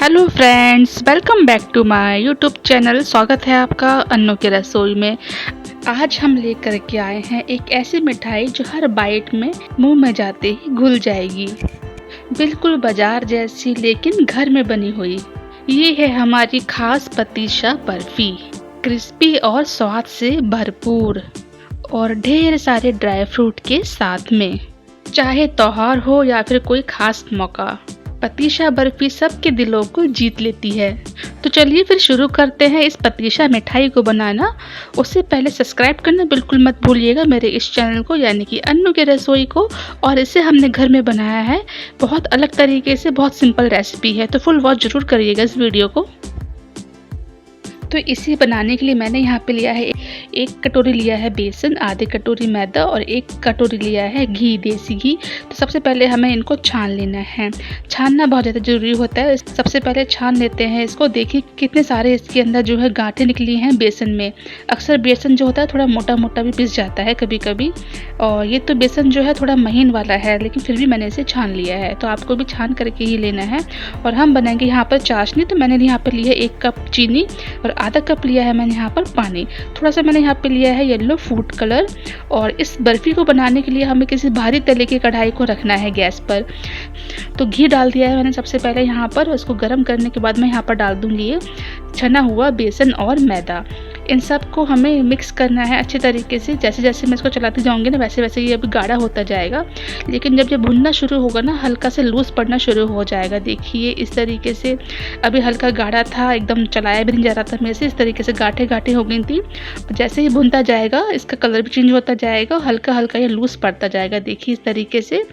Hello friends, welcome back to my YouTube channel. स्वागत है आपका अन्नू की रसोई में। आज हम लेकर के आए हैं एक ऐसी मिठाई जो हर बाइट में मुंह में जाते ही घुल जाएगी। बिल्कुल बाजार जैसी लेकिन घर में बनी हुई। ये है हमारी खास पतीशा बर्फी। क्रिस्पी और स्वाद से भरपूर और ढेर सारे ड्राई फ्रूट के साथ में। चाहे त्योहार हो या फिर कोई खास मौका, पतीशा बर्फी सबके दिलों को जीत लेती है। तो चलिए फिर शुरू करते हैं इस पतीशा मिठाई को बनाना। उससे पहले सब्सक्राइब करना बिल्कुल मत भूलिएगा मेरे इस चैनल को, यानी कि अन्नू की रसोई को। और इसे हमने घर में बनाया है बहुत अलग तरीके से, बहुत सिंपल रेसिपी है, तो फुल वॉच जरूर करिएगा इस वीडियो को। तो इसे बनाने के लिए मैंने यहाँ पे लिया है 1 कटोरी लिया है बेसन, आधी कटोरी मैदा और 1 कटोरी लिया है घी, देसी घी। तो सबसे पहले हमें इनको छान लेना है। छानना बहुत ज़्यादा ज़रूरी होता है। सबसे पहले छान लेते हैं इसको। देखिए कितने सारे इसके अंदर जो है गांठें निकली हैं बेसन में। अक्सर बेसन जो होता है थोड़ा मोटा मोटा भी पिस जाता है कभी कभी, और ये तो बेसन जो है थोड़ा महीन वाला है, लेकिन फिर भी मैंने इसे छान लिया है। तो आपको भी छान करके ही लेना है। और हम बनाएंगे यहाँ पर चाशनी। तो मैंने यहाँ पर लिया 1 कप चीनी और आधा कप लिया है मैंने यहाँ पर पानी। थोड़ा सा मैंने यहाँ पे लिया है येलो फूड कलर। और इस बर्फी को बनाने के लिए हमें किसी भारी तले की कढ़ाई को रखना है गैस पर। तो घी डाल दिया है मैंने सबसे पहले यहाँ पर। उसको गर्म करने के बाद मैं यहाँ पर डाल दूँगी ये छना हुआ बेसन और मैदा। इन सब को हमें मिक्स करना है अच्छे तरीके से। जैसे जैसे मैं इसको चलाती जाऊंगी ना, वैसे वैसे ये अभी गाढ़ा होता जाएगा। लेकिन जब ये भुनना शुरू होगा ना, हल्का से लूज़ पड़ना शुरू हो जाएगा। देखिए इस तरीके से अभी हल्का गाढ़ा था, एकदम चलाया भी नहीं जा रहा था मेरे से। इस तरीके से गांठें गांठें हो गई थी। जैसे ही भुनता जाएगा इसका कलर भी चेंज होता जाएगा, हल्का हल्का ये लूज़ पड़ता जाएगा। देखिए इस तरीके से।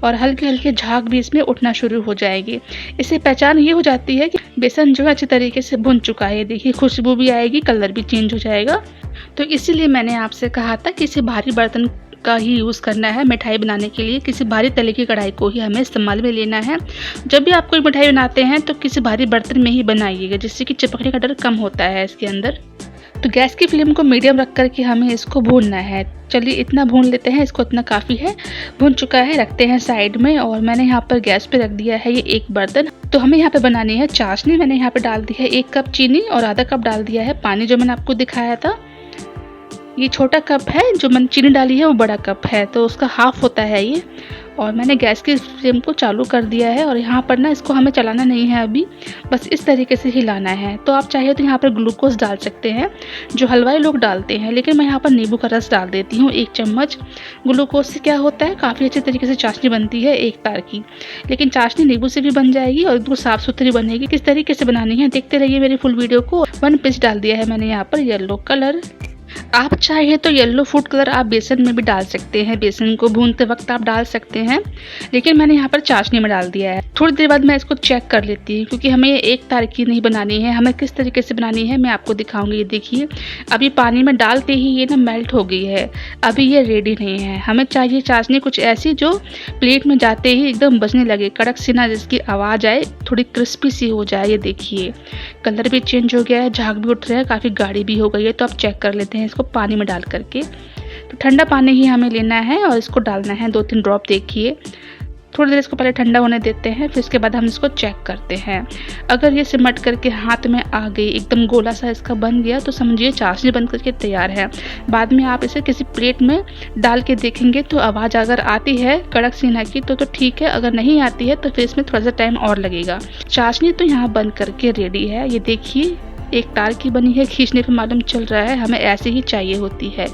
और हल्के हल्के झाग भी इसमें उठना शुरू हो जाएगी। इससे पहचान ये हो जाती है कि बेसन जो है अच्छे तरीके से भुन चुका है। देखिए खुशबू भी आएगी, कलर भी चेंज हो जाएगा। तो इसीलिए मैंने आपसे कहा था कि किसी भारी बर्तन का ही यूज़ करना है मिठाई बनाने के लिए। किसी भारी तले की कढ़ाई को ही हमें इस्तेमाल में लेना है। जब भी आप कोई मिठाई बनाते हैं तो किसी भारी बर्तन में ही बनाइएगा, जिससे कि चिपकने का डर कम होता है इसके अंदर। तो गैस की फ्लेम को मीडियम रख कर के हमें इसको भूनना है। चलिए इतना भून लेते हैं इसको, इतना काफ़ी है। भून चुका है, रखते हैं साइड में। और मैंने यहाँ पर गैस पे रख दिया है ये 1 बर्तन। तो हमें यहाँ पे बनानी है चाशनी। मैंने यहाँ पे डाल दी है 1 कप चीनी और आधा कप डाल दिया है पानी, जो मैंने आपको दिखाया था। ये छोटा कप है, जो मैंने चीनी डाली है वो बड़ा कप है, तो उसका हाफ होता है ये। और मैंने गैस की फ्लेम को चालू कर दिया है। और यहाँ पर ना इसको हमें चलाना नहीं है अभी, बस इस तरीके से हिलाना है। तो आप चाहे तो यहाँ पर ग्लूकोज डाल सकते हैं, जो हलवाई लोग डालते हैं, लेकिन मैं यहाँ पर नींबू का रस डाल देती हूँ 1 चम्मच। ग्लूकोज से क्या होता है, काफ़ी अच्छे तरीके से चाशनी बनती है एक तार की। लेकिन चाशनी नींबू से भी बन जाएगी और बिल्कुल साफ़ सुथरी बनेगी। किस तरीके से बनानी है देखते रहिए मेरी फुल वीडियो को। 1 पिंच डाल दिया है मैंने यहाँ पर येलो कलर। आप चाहे तो येलो फूड कलर आप बेसन में भी डाल सकते हैं, बेसन को भूनते वक्त आप डाल सकते हैं, लेकिन मैंने यहाँ पर चाशनी में डाल दिया है। थोड़ी देर बाद मैं इसको चेक कर लेती हूँ, क्योंकि हमें ये 1 तार की नहीं बनानी है। हमें किस तरीके से बनानी है मैं आपको दिखाऊंगी। ये देखिए अभी पानी में डालते ही ये ना मेल्ट हो गई है। अभी ये रेडी नहीं है। हमें चाहिए चाशनी कुछ ऐसी जो प्लेट में जाते ही एकदम बजने लगे, कड़क सी ना, जिसकी आवाज़ आए, थोड़ी क्रिस्पी सी हो जाए। ये देखिए कलर भी चेंज हो गया है, झाग भी उठ रहा है, काफ़ी गाढ़ी भी हो गई है। तो आप चेक कर लेते हैं इसको पानी में डाल करके। तो ठंडा पानी ही हमें लेना है और इसको डालना है 2-3 ड्रॉप। देखिए थोड़ी देर इसको पहले ठंडा होने देते हैं, फिर उसके बाद हम इसको चेक करते हैं। अगर ये सिमट करके हाथ में आ गई, एकदम गोला सा इसका बन गया, तो समझिए चाशनी बन करके तैयार है। बाद में आप इसे किसी प्लेट में डाल के देखेंगे तो आवाज़ अगर आती है कड़क सीना की तो ठीक है, अगर नहीं आती है तो फिर इसमें थोड़ा सा टाइम और लगेगा। चाशनी तो यहाँ बन करके रेडी है। ये देखिए 1 तार की बनी है, खींचने पे मालूम चल रहा है, हमें ऐसे ही चाहिए होती है।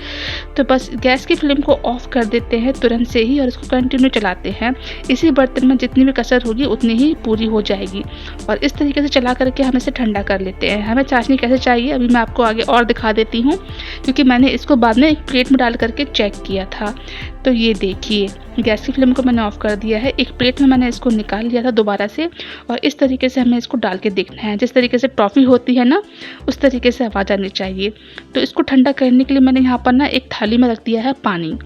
तो बस गैस की फ्लेम को ऑफ कर देते हैं तुरंत से ही और इसको कंटिन्यू चलाते हैं। इसी बर्तन में जितनी भी कसर होगी उतनी ही पूरी हो जाएगी। और इस तरीके से चला करके हम इसे ठंडा कर लेते हैं। हमें चाशनी कैसे चाहिए अभी मैं आपको आगे और दिखा देती हूँ, क्योंकि मैंने इसको बाद में एक प्लेट में डाल करके चेक किया था। तो ये देखिए गैस की फ्लेम को मैंने ऑफ कर दिया है। एक प्लेट में मैंने इसको निकाल लिया था दोबारा से, और इस तरीके से हमें इसको डाल के देखना है। जिस तरीके से टॉफ़ी होती है ना, उस तरीके से आवाज़ आनी चाहिए। तो इसको ठंडा करने के लिए मैंने यहाँ पर ना एक थाली में रख दिया है पानी,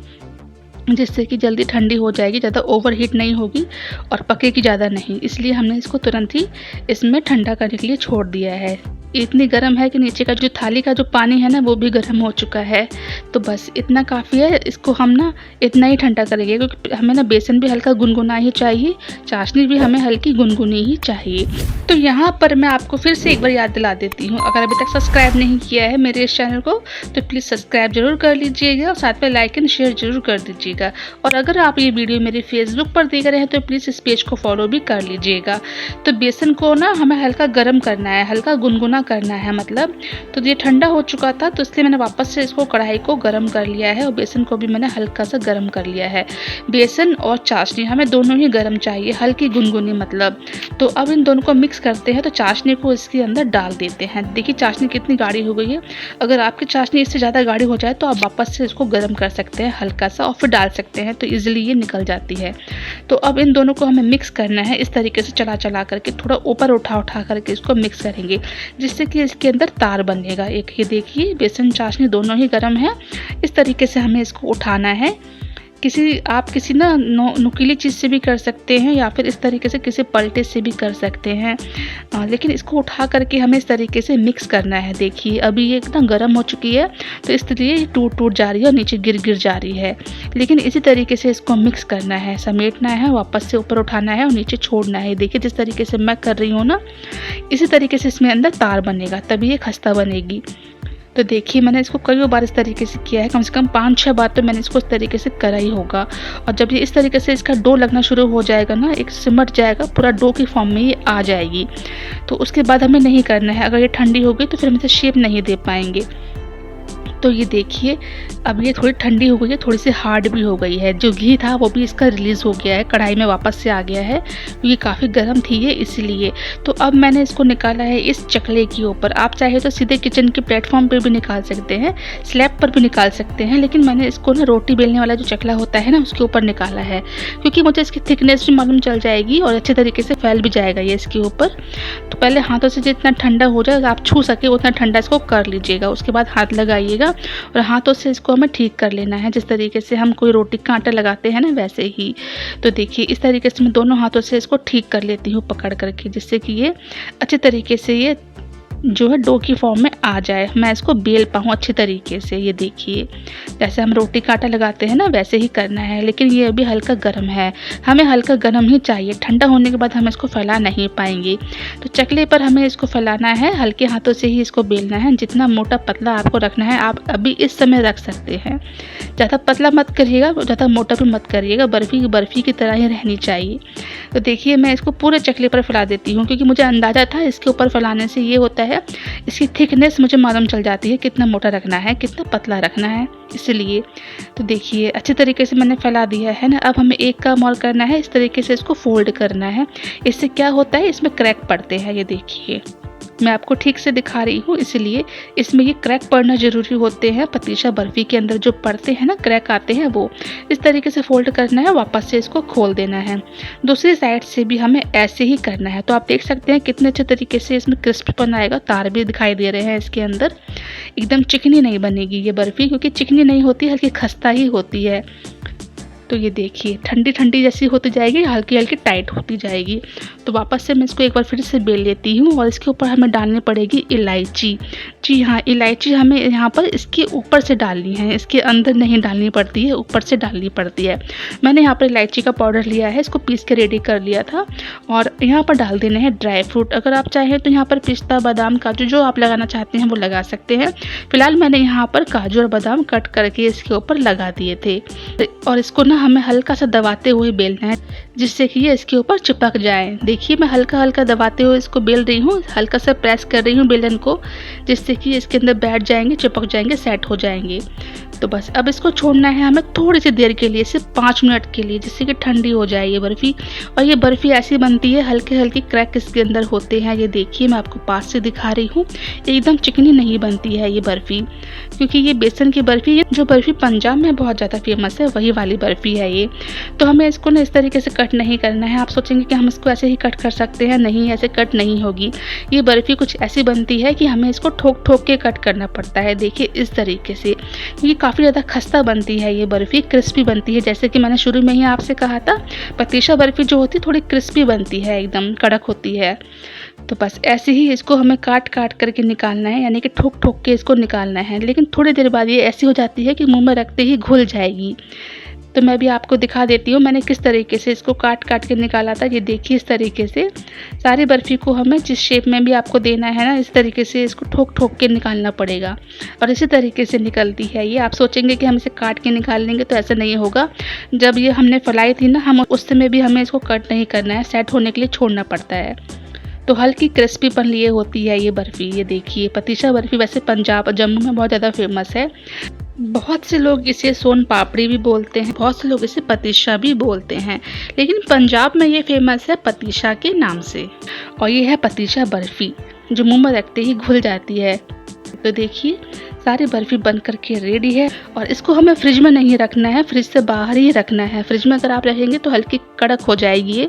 जिससे कि जल्दी ठंडी हो जाएगी, ज़्यादा ओवर हीट नहीं होगी और पकेगी ज़्यादा नहीं। इसलिए हमने इसको तुरंत ही इसमें ठंडा करने के लिए छोड़ दिया है। इतनी गर्म है कि नीचे का जो थाली का जो पानी है ना वो भी गर्म हो चुका है। तो बस इतना काफ़ी है, इसको हम ना इतना ही ठंडा करेंगे क्योंकि हमें ना बेसन भी हल्का गुनगुना ही चाहिए, चाशनी भी हमें हल्की गुनगुनी ही चाहिए। तो यहाँ पर मैं आपको फिर से एक बार याद दिला देती हूँ, अगर अभी तक सब्सक्राइब नहीं किया है मेरे इस चैनल को तो प्लीज़ सब्सक्राइब जरूर कर लीजिएगा और साथ में लाइक एंड शेयर जरूर कर दीजिएगा। और अगर आप ये वीडियो मेरे फेसबुक पर देख रहे हैं तो प्लीज़ इस पेज को फॉलो भी कर लीजिएगा। तो बेसन को ना हमें हल्का गर्म करना है, हल्का गुनगुना करना है मतलब। तो ये ठंडा हो चुका था तो इसलिए मैंने वापस से इसको कढ़ाई को गर्म कर लिया है और बेसन को भी मैंने हल्का सा गर्म कर लिया है। बेसन और चाशनी हमें दोनों ही गर्म चाहिए, हल्की गुनगुनी मतलब। तो अब इन दोनों को मिक्स करते हैं। तो चाशनी को इसके अंदर डाल देते हैं। देखिए चाशनी कितनी गाढ़ी हो गई है। अगर आपकी चाशनी इससे ज़्यादा गाढ़ी हो जाए तो आप वापस से इसको गर्म कर सकते हैं हल्का सा और फिर डाल सकते हैं, तो ईजिली ये निकल जाती है। तो अब इन दोनों को हमें मिक्स करना है इस तरीके से, चला चला करके थोड़ा ऊपर उठा उठा करके इसको मिक्स करेंगे जिससे कि इसके अंदर तार बनेगा एक। ये देखिए बेसन चाशनी दोनों ही गर्म है, इस तरीके से हमें इसको उठाना है। आप किसी ना नुकीली चीज़ से भी कर सकते हैं या फिर इस तरीके से किसी पलटे से भी कर सकते हैं, लेकिन इसको उठा करके हमें इस तरीके से मिक्स करना है। देखिए अभी ये एकदम गर्म हो चुकी है तो इसलिए ये टूट टूट जा रही है और नीचे गिर गिर जा रही है, लेकिन इसी तरीके से इसको मिक्स करना है, समेटना है, वापस से ऊपर उठाना है और नीचे छोड़ना है। देखिए जिस तरीके से मैं कर रही हूँ ना, इसी तरीके से इसमें अंदर तार बनेगा तभी ये खस्ता बनेगी। तो देखिए मैंने इसको कई बार इस तरीके से किया है, कम से कम 5-6 बार तो मैंने इसको इस तरीके से करा ही होगा। और जब ये इस तरीके से इसका डो लगना शुरू हो जाएगा ना, एक सिमट जाएगा, पूरा डो की फॉर्म में ये आ जाएगी, तो उसके बाद हमें नहीं करना है। अगर ये ठंडी हो गई तो फिर हम इसे शेप नहीं दे पाएंगे। तो ये देखिए अब ये थोड़ी ठंडी हो गई है, थोड़ी सी हार्ड भी हो गई है। जो घी था वो भी इसका रिलीज़ हो गया है, कढ़ाई में वापस से आ गया है, ये काफ़ी गर्म थी ये इसलिए। तो अब मैंने इसको निकाला है इस चकले के ऊपर। आप चाहे तो सीधे किचन के प्लेटफॉर्म पे भी निकाल सकते हैं, स्लैब पर भी निकाल सकते हैं, लेकिन मैंने इसको ना रोटी बेलने वाला जो चकला होता है ना उसके ऊपर निकाला है, क्योंकि मुझे इसकी थिकनेस भी मालूम चल जाएगी और अच्छे तरीके से फैल भी जाएगा ये इसके ऊपर। तो पहले हाथों से जितना ठंडा हो जाएगा, आप छू सके उतना ठंडा इसको कर लीजिएगा, उसके बाद हाथ लगाइएगा और हाथों से इसको हमें ठीक कर लेना है, जिस तरीके से हम कोई रोटी का आटा लगाते हैं ना वैसे ही। तो देखिए इस तरीके से मैं दोनों हाथों से इसको ठीक कर लेती हूँ पकड़ करके, जिससे कि ये अच्छे तरीके से ये जो है डो की फॉर्म में आ जाए, मैं इसको बेल पाऊँ अच्छे तरीके से। ये देखिए जैसे हम रोटी का आटा लगाते हैं ना वैसे ही करना है, लेकिन ये अभी हल्का गर्म है, हमें हल्का गर्म ही चाहिए, ठंडा होने के बाद हम इसको फैला नहीं पाएंगे। तो चकले पर हमें इसको फैलाना है, हल्के हाथों से ही इसको बेलना है। जितना मोटा पतला आपको रखना है आप अभी इस समय रख सकते हैं, ज़्यादा पतला मत करिएगा, ज़्यादा मोटा भी मत करिएगा, बर्फ़ी की तरह ही रहनी चाहिए। तो देखिए मैं इसको पूरे चकले पर फैला देती हूँ, क्योंकि मुझे अंदाज़ा था इसके ऊपर फैलाने से ये होता है इसकी थिकनेस मुझे मालूम चल जाती है, कितना मोटा रखना है कितना पतला रखना है, इसलिए। तो देखिए अच्छे तरीके से मैंने फैला दिया है ना। अब हमें एक काम और करना है, इस तरीके से इसको फोल्ड करना है। इससे क्या होता है, इसमें क्रैक पड़ते हैं, ये देखिए मैं आपको ठीक से दिखा रही हूँ, इसलिए इसमें ये क्रैक पड़ना ज़रूरी होते हैं। पतीशा बर्फ़ी के अंदर जो पड़ते हैं ना, क्रैक आते हैं, वो इस तरीके से फोल्ड करना है, वापस से इसको खोल देना है। दूसरी साइड से भी हमें ऐसे ही करना है। तो आप देख सकते हैं कितने अच्छे तरीके से इसमें क्रिस्पपन आएगा, तार भी दिखाई दे रहे हैं इसके अंदर। एकदम चिकनी नहीं बनेगी ये बर्फ़ी, क्योंकि चिकनी नहीं होती, हल्की खस्ता ही होती है। तो ये देखिए ठंडी ठंडी जैसी होती जाएगी, हल्की हल्की टाइट होती जाएगी। तो वापस से मैं इसको एक बार फिर से बेल लेती हूँ और इसके ऊपर हमें डालनी पड़ेगी इलायची। जी हाँ, इलायची हमें यहाँ पर इसके ऊपर से डालनी है, इसके अंदर नहीं डालनी पड़ती है, ऊपर से डालनी पड़ती है। मैंने यहाँ पर इलायची का पाउडर लिया है, इसको पीस के रेडी कर लिया था और यहाँ पर डाल देने हैं ड्राई फ्रूट। अगर आप चाहें तो यहाँ पर पिस्ता, बादाम, काजू जो आप लगाना चाहते हैं वो लगा सकते हैं। फिलहाल मैंने यहाँ पर काजू और बादाम कट करके इसके ऊपर लगा दिए थे और इसको ना हमें हल्का सा दबाते हुए बेलना है, जिससे कि ये इसके ऊपर चिपक जाए। देखिए मैं हल्का हल्का दबाते हुए इसको बेल रही हूँ, हल्का सा प्रेस कर रही हूँ बेलन को, जिससे कि इसके अंदर बैठ जाएंगे, चिपक जाएंगे, सेट हो जाएंगे। तो बस अब इसको छोड़ना है हमें थोड़ी सी देर के लिए, सिर्फ 5 मिनट के लिए, जिससे कि ठंडी हो जाए ये बर्फ़ी। और ये बर्फ़ी ऐसी बनती है, हल्के हल्के क्रैक इसके अंदर होते हैं। ये देखिए मैं आपको पास से दिखा रही हूँ, एकदम चिकनी नहीं बनती है ये बर्फ़ी, क्योंकि ये बेसन की बर्फ़ी, जो बर्फ़ी पंजाब में बहुत ज़्यादा फेमस है वही वाली बर्फ़ी बर्फ़ी है ये। तो हमें इसको ना इस तरीके से कट नहीं करना है। आप सोचेंगे कि हम इसको ऐसे ही कट कर सकते हैं, नहीं, ऐसे कट नहीं होगी। ये बर्फ़ी कुछ ऐसी बनती है कि हमें इसको ठोक-ठोक के कट करना पड़ता है। देखिए इस तरीके से, ये काफ़ी ज़्यादा खस्ता बनती है ये बर्फ़ी, क्रिस्पी बनती है। जैसे कि मैंने शुरू में ही आपसे कहा था, पतीशा बर्फ़ी जो होती है थोड़ी क्रिस्पी बनती है, एकदम कड़क होती है। तो बस ऐसे ही इसको हमें काट-काट करके निकालना है, यानी कि ठोक-ठोक के इसको निकालना है। लेकिन थोड़ी देर बाद ये ऐसी हो जाती है कि मुँह में रखते ही घुल जाएगी। तो मैं भी आपको दिखा देती हूँ मैंने किस तरीके से इसको काट-काट के निकाला था। ये देखिए इस तरीके से सारी बर्फ़ी को हमें जिस शेप में भी आपको देना है ना, इस तरीके से इसको ठोक-ठोक के निकालना पड़ेगा और इसी तरीके से निकलती है ये। आप सोचेंगे कि हम इसे काट के निकाल लेंगे, तो ऐसा नहीं होगा। जब ये हमने फैलाई थी ना, हम उस समय भी हमें इसको कट नहीं करना है, सेट होने के लिए छोड़ना पड़ता है। तो हल्की क्रिस्पीपन लिए होती है ये बर्फ़ी। ये देखिए पतीशा बर्फ़ी वैसे पंजाब और जम्मू में बहुत ज़्यादा फेमस है। बहुत से लोग इसे सोन पापड़ी भी बोलते हैं, बहुत से लोग इसे पतीशा भी बोलते हैं, लेकिन पंजाब में ये फेमस है पतीशा के नाम से। और ये है पतीशा बर्फ़ी जो मुंह में रखते ही घुल जाती है। तो देखिए सारी बर्फ़ी बन करके रेडी है और इसको हमें फ्रिज में नहीं रखना है, फ्रिज से बाहर ही रखना है। फ्रिज में अगर आप रखेंगे तो हल्की कड़क हो जाएगी ये,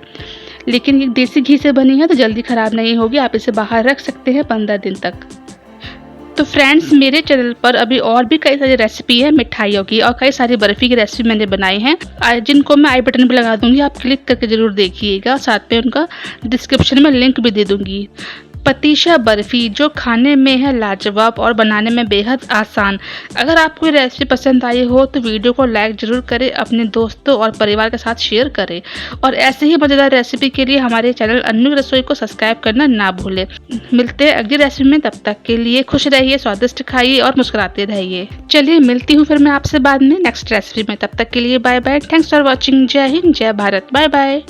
लेकिन ये देसी घी से बनी है तो जल्दी ख़राब नहीं होगी। आप इसे बाहर रख सकते हैं 15 दिन तक। तो फ्रेंड्स, मेरे चैनल पर अभी और भी कई सारी रेसिपी है मिठाइयों की और कई सारी बर्फ़ी की रेसिपी मैंने बनाई हैं, जिनको मैं आई बटन पे लगा दूंगी, आप क्लिक करके ज़रूर देखिएगा। साथ में उनका डिस्क्रिप्शन में लिंक भी दे दूंगी। पतीशा बर्फ़ी जो खाने में है लाजवाब और बनाने में बेहद आसान। अगर आपको ये रेसिपी पसंद आई हो तो वीडियो को लाइक ज़रूर करें, अपने दोस्तों और परिवार के साथ शेयर करें और ऐसे ही मज़ेदार रेसिपी के लिए हमारे चैनल अन्नू की रसोई को सब्सक्राइब करना ना भूलें। मिलते हैं अगली रेसिपी में, तब तक के लिए खुश रहिए, स्वादिष्ट खाइए और मुस्कुराते रहिए। चलिए मिलती हूँ फिर मैं आपसे बाद में नेक्स्ट रेसिपी में। तब तक के लिए bye bye. Thanks for watching. जय हिंद, जय भारत। Bye bye.